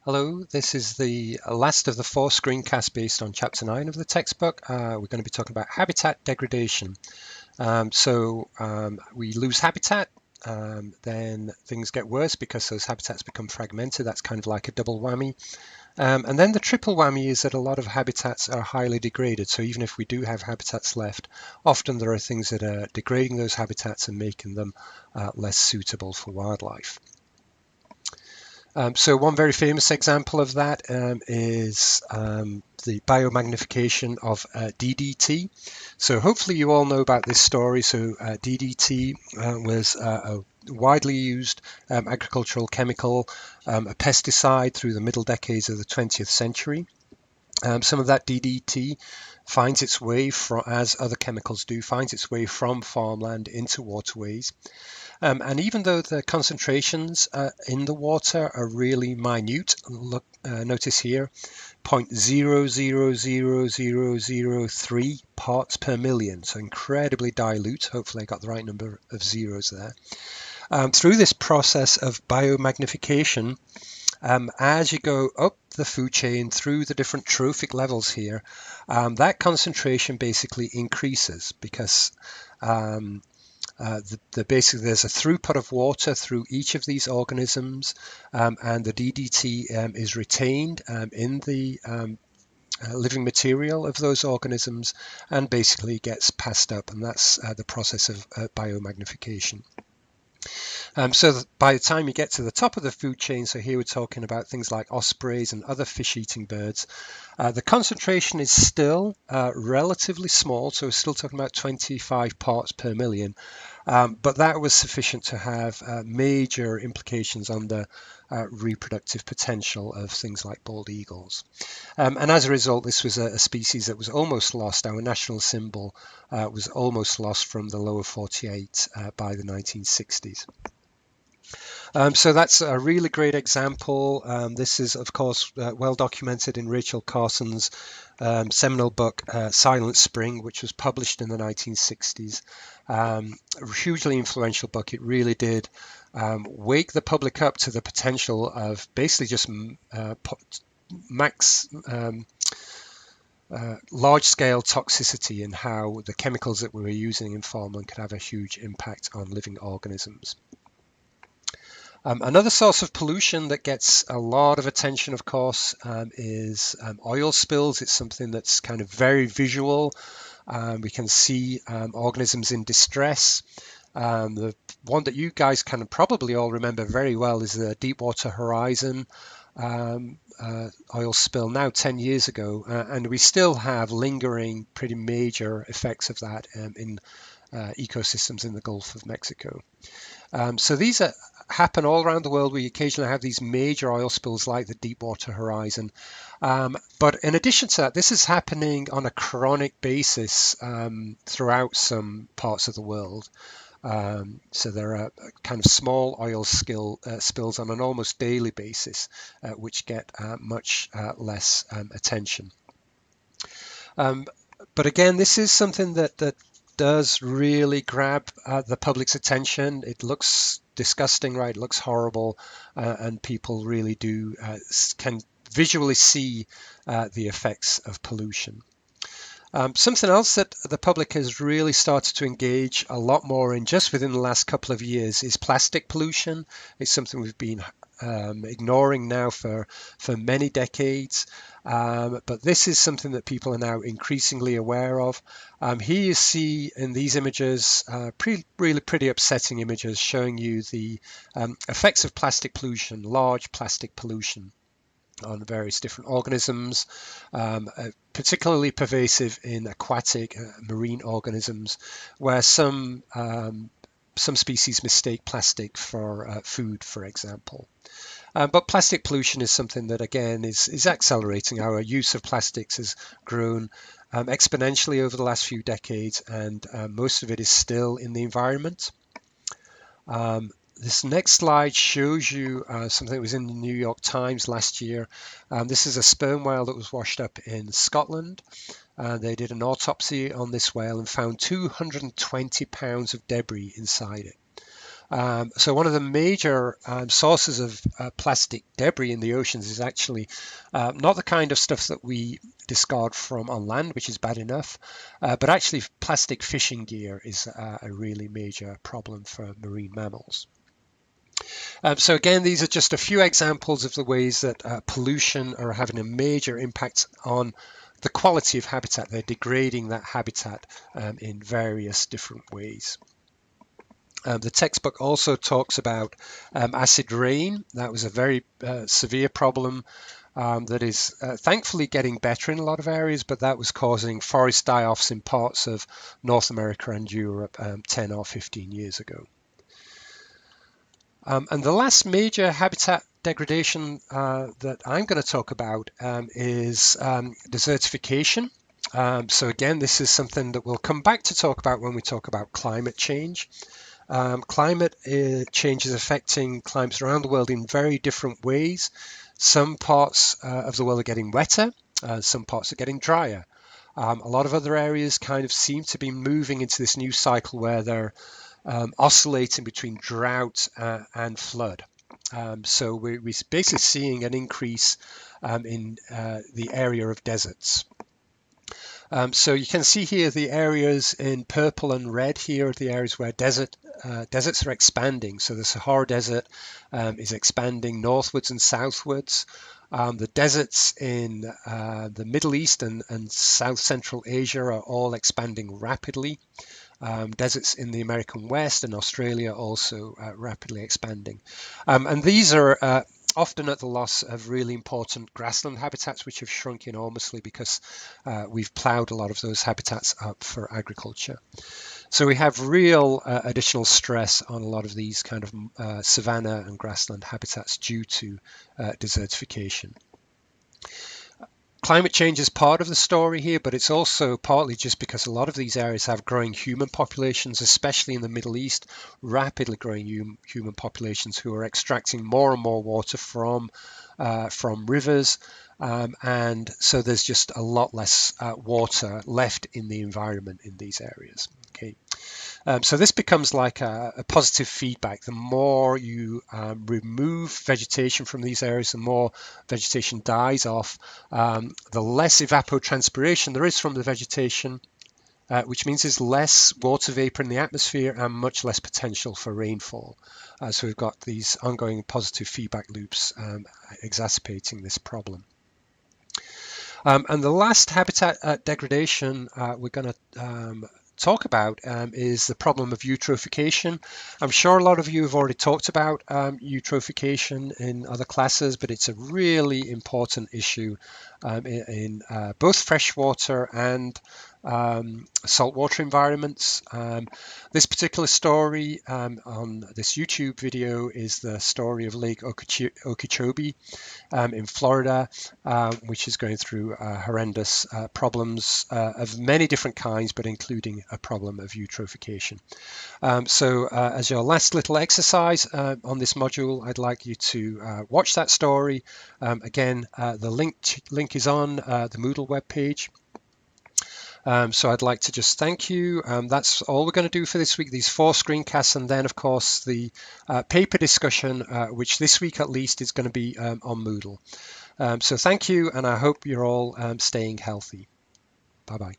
Hello, this is the last of the 4 screencasts based on Chapter 9 of the textbook. We're going to be talking about habitat degradation. We lose habitat, then things get worse because those habitats become fragmented. That's kind of like a double whammy. And then the triple whammy is that a lot of habitats are highly degraded. So even if we do have habitats left, often there are things that are degrading those habitats and making them less suitable for wildlife. So one very famous example of that is the biomagnification of DDT. So hopefully you all know about this story. So DDT was a widely used agricultural chemical, a pesticide through the middle decades of the 20th century. Some of that DDT finds its way from, as other chemicals do, finds its way from farmland into waterways. And even though the concentrations in the water are really minute, notice here, 0.000003 parts per million, so incredibly dilute. Hopefully I got the right number of zeros there. Through this process of biomagnification, as you go up the food chain through the different trophic levels here, that concentration basically increases because basically there's a throughput of water through each of these organisms, and the DDT is retained in the living material of those organisms and basically gets passed up, and that's the process of biomagnification. So by the time you get to the top of the food chain, so here we're talking about things like ospreys and other fish-eating birds, the concentration is still relatively small, so we're still talking about 25 parts per million, but that was sufficient to have major implications on the reproductive potential of things like bald eagles. And as a result, this was a species that was almost lost. Our national symbol was almost lost from the lower 48 by the 1960s. So that's a really great example. This is, of course, well documented in Rachel Carson's seminal book, Silent Spring, which was published in the 1960s. A hugely influential book. It really did wake the public up to the potential of basically just large-scale toxicity and how the chemicals that we were using in farmland could have a huge impact on living organisms. Another source of pollution that gets a lot of attention, of course, is oil spills. It's something that's kind of very visual. We can see organisms in distress. The one that you guys can probably all remember very well is the Deepwater Horizon oil spill now 10 years ago, and we still have lingering pretty major effects of that in ecosystems in the Gulf of Mexico. So these happen all around the world. We occasionally have these major oil spills like the Deepwater Horizon. But in addition to that, this is happening on a chronic basis throughout some parts of the world. So there are kind of small oil spills on an almost daily basis, which get much less attention. But again, this is something that does really grab the public's attention. It looks disgusting, right? It looks horrible, and people really can visually see the effects of pollution. Something else that the public has really started to engage a lot more in just within the last couple of years is plastic pollution. It's something we've been ignoring now for many decades. But this is something that people are now increasingly aware of. Here you see in these images, really pretty upsetting images showing you the effects of plastic pollution, large plastic pollution on various different organisms, particularly pervasive in aquatic marine organisms, where some species mistake plastic for food, for example. But plastic pollution is something that, again, is accelerating. Our use of plastics has grown exponentially over the last few decades, and most of it is still in the environment. This next slide shows you something that was in the New York Times last year. This is a sperm whale that was washed up in Scotland. They did an autopsy on this whale and found 220 pounds of debris inside it. So one of the major sources of plastic debris in the oceans is actually not the kind of stuff that we discard from on land, which is bad enough, but actually plastic fishing gear is a really major problem for marine mammals. So again, these are just a few examples of the ways that pollution are having a major impact on the quality of habitat. They're degrading that habitat in various different ways. The textbook also talks about acid rain. That was a very severe problem that is thankfully getting better in a lot of areas, but that was causing forest die-offs in parts of North America and Europe 10 or 15 years ago. And the last major habitat degradation that I'm going to talk about is desertification. So again, this is something that we'll come back to talk about when we talk about climate change. Climate change is affecting climates around the world in very different ways. Some parts of the world are getting wetter, some parts are getting drier. A lot of other areas kind of seem to be moving into this new cycle where they're oscillating between drought and flood. So we're basically seeing an increase in the area of deserts. So you can see here the areas in purple and red here are the areas where deserts are expanding. So the Sahara Desert is expanding northwards and southwards. The deserts in the Middle East and South Central Asia are all expanding rapidly. Deserts in the American West and Australia also rapidly expanding. And these are often at the loss of really important grassland habitats, which have shrunk enormously because we've ploughed a lot of those habitats up for agriculture. So we have real additional stress on a lot of these kind of savanna and grassland habitats due to desertification. Climate change is part of the story here, but it's also partly just because a lot of these areas have growing human populations, especially in the Middle East, rapidly growing human populations who are extracting more and more water from rivers. And so there's just a lot less water left in the environment in these areas. Okay. So this becomes like a positive feedback. The more you remove vegetation from these areas, the more vegetation dies off, the less evapotranspiration there is from the vegetation, which means there's less water vapor in the atmosphere and much less potential for rainfall. So we've got these ongoing positive feedback loops exacerbating this problem. And the last habitat degradation we're going to talk about is the problem of eutrophication. I'm sure a lot of you have already talked about eutrophication in other classes, but it's a really important issue in both freshwater and saltwater environments. This particular story on this YouTube video is the story of Lake Okeechobee in Florida, which is going through horrendous problems of many different kinds, but including a problem of eutrophication. So as your last little exercise on this module, I'd like you to watch that story. Again, the link is on the Moodle webpage. So I'd like to just thank you. That's all we're going to do for this week, these 4 screencasts, and then of course the paper discussion, which this week at least is going to be on Moodle. So thank you, and I hope you're all staying healthy. Bye-bye.